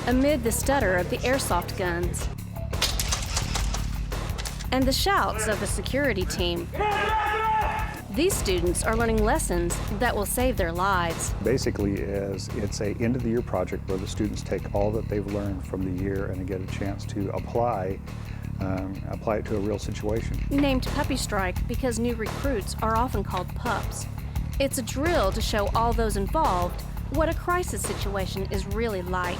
amid the stutter of the airsoft guns and the shouts of the security team. These students are learning lessons that will save their lives. Basically, it's a end-of-the-year project where the students take all that they've learned from the year and they get a chance to apply it to a real situation. Named Puppy Strike because new recruits are often called pups. It's a drill to show all those involved what a crisis situation is really like.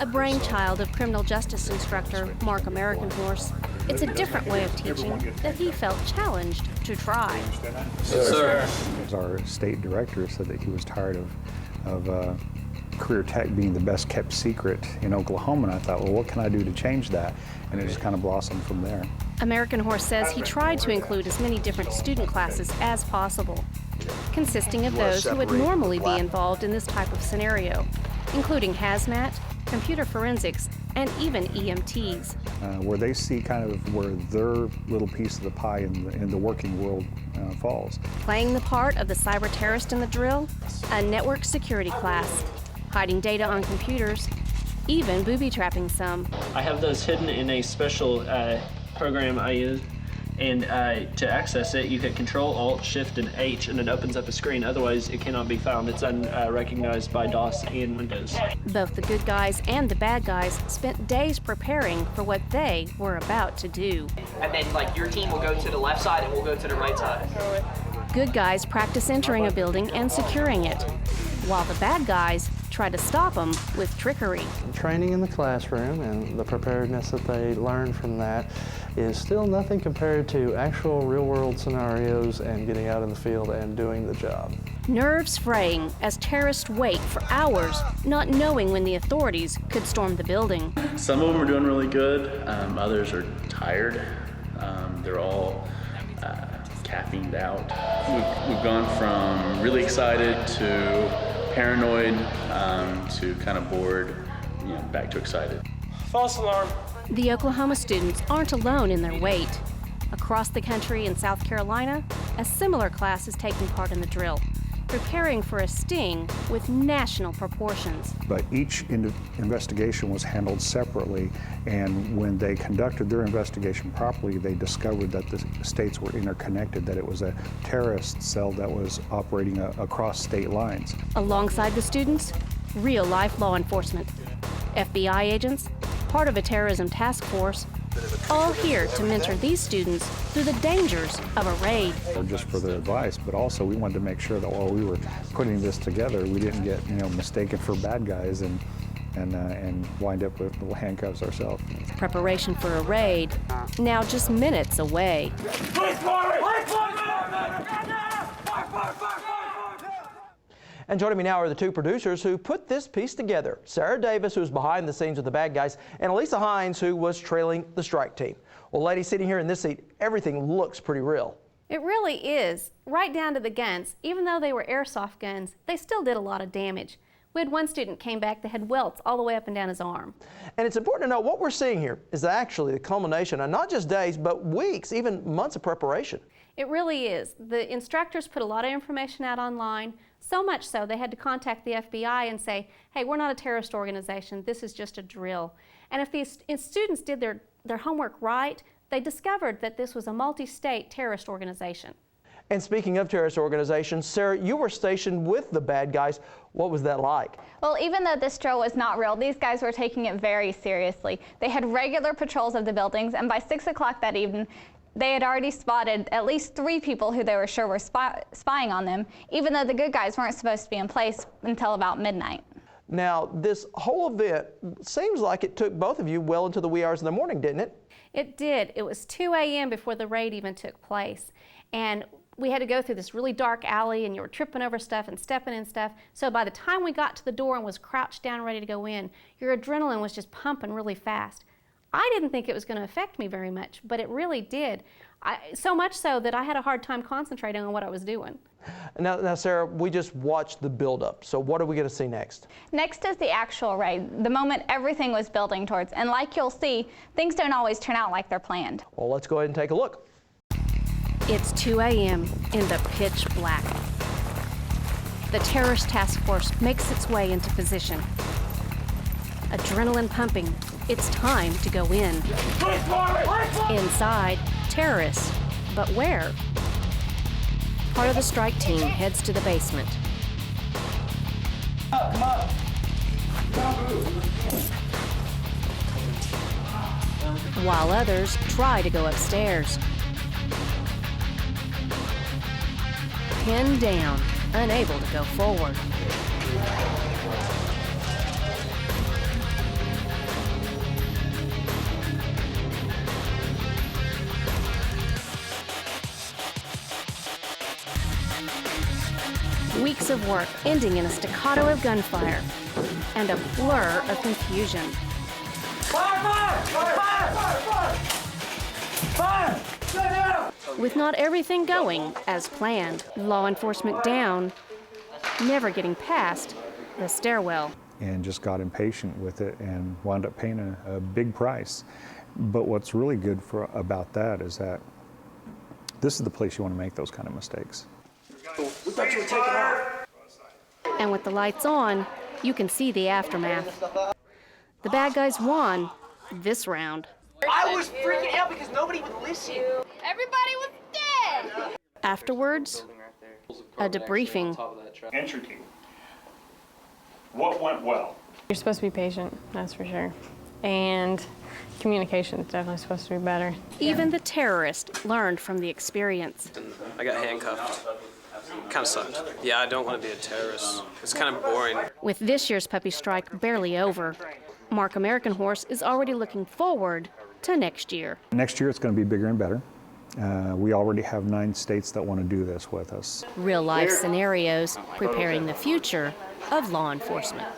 A brainchild of criminal justice instructor Mark American Horse, it's a different way of teaching that he felt challenged to try. Yes, sir. Our state director said that he was tired of career tech being the best kept secret in Oklahoma, and I thought, well, what can I do to change that? And it just kind of blossomed from there. American Horse says he tried to include as many different student classes as possible, consisting of those who would normally be involved in this type of scenario, including hazmat, computer forensics, and even EMTs. Where they see kind of where their little piece of the pie in the working world falls. Playing the part of the cyber terrorist in the drill, a network security class, hiding data on computers, even booby-trapping some. I have those hidden in a special program I use, and to access it, you hit Control, Alt, Shift, and H, and it opens up a screen. Otherwise, it cannot be found. It's unrecognized by DOS and Windows. Both the good guys and the bad guys spent days preparing for what they were about to do. And then, your team will go to the left side and we'll go to the right side. Good guys practice entering a building and securing it, while the bad guys try to stop them with trickery. Training in the classroom and the preparedness that they learn from that is still nothing compared to actual real-world scenarios and getting out in the field and doing the job. Nerves fraying as terrorists wait for hours, not knowing when the authorities could storm the building. Some of them are doing really good, others are tired. They're all caffeined out. We've gone from really excited to paranoid to kind of bored, back to excited. False alarm. The Oklahoma students aren't alone in their wait. Across the country in South Carolina, a similar class is taking part in the drill, preparing for a sting with national proportions. But each investigation was handled separately, and when they conducted their investigation properly, they discovered that the states were interconnected, that it was a terrorist cell that was operating across state lines. Alongside the students, real-life law enforcement, FBI agents, part of a terrorism task force, all here to mentor these students through the dangers of a raid. Just for their advice, but also we wanted to make sure that while we were putting this together, we didn't get mistaken for bad guys and wind up with little handcuffs ourselves. Preparation for a raid, now just minutes away. And joining me now are the two producers who put this piece together. Sara Davis, who's behind the scenes with the bad guys, and Alisa Hines, who was trailing the strike team. Well, ladies, sitting here in this seat, everything looks pretty real. It really is, right down to the guns. Even though they were airsoft guns, they still did a lot of damage. We had one student came back that had welts all the way up and down his arm. And it's important to know what we're seeing here is actually the culmination of not just days, but weeks, even months of preparation. It really is. The instructors put a lot of information out online, so much so they had to contact the FBI and say, hey, we're not a terrorist organization, this is just a drill. And if these students did their homework right, they discovered that this was a multi-state terrorist organization. And speaking of terrorist organizations, Sara, you were stationed with the bad guys. What was that like? Well, even though this drill was not real, these guys were taking it very seriously. They had regular patrols of the buildings, and by 6 o'clock that evening, they had already spotted at least 3 people who they were sure were spying on them, even though the good guys weren't supposed to be in place until about midnight. Now, this whole event seems like it took both of you well into the wee hours of the morning, didn't it? It did. It was 2 a.m. before the raid even took place. And we had to go through this really dark alley, and you were tripping over stuff and stepping in stuff. So by the time we got to the door and was crouched down ready to go in, your adrenaline was just pumping really fast. I didn't think it was going to affect me very much, but it really did. So much so that I had a hard time concentrating on what I was doing. Now, Sara, we just watched the build-up. So what are we going to see next? Next is the actual raid, the moment everything was building towards. And like you'll see, things don't always turn out like they're planned. Well, let's go ahead and take a look. It's 2 a.m. in the pitch black. The terrorist task force makes its way into position. Adrenaline pumping. It's time to go in. Inside, terrorists. But where? Part of the strike team heads to the basement. While others try to go upstairs. Pinned down, unable to go forward. Weeks of work ending in a staccato of gunfire and a blur of confusion. With not everything going as planned, law enforcement down, never getting past the stairwell. And just got impatient with it and wound up paying a big price. But what's really good about that is that this is the place you want to make those kind of mistakes. And with the lights on, you can see the aftermath. The bad guys won this round. I was freaking out because nobody would listen. Everybody was dead! Afterwards, a debriefing. Entry team. What went well? You're supposed to be patient, that's for sure. And communication is definitely supposed to be better. Even the terrorist learned from the experience. I got handcuffed. Kind of sucked. Yeah, I don't want to be a terrorist. It's kind of boring. With this year's puppy strike barely over, Mark American Horse is already looking forward to next year. Next year it's going to be bigger and better. We already have 9 states that want to do this with us. Real life scenarios preparing the future of law enforcement.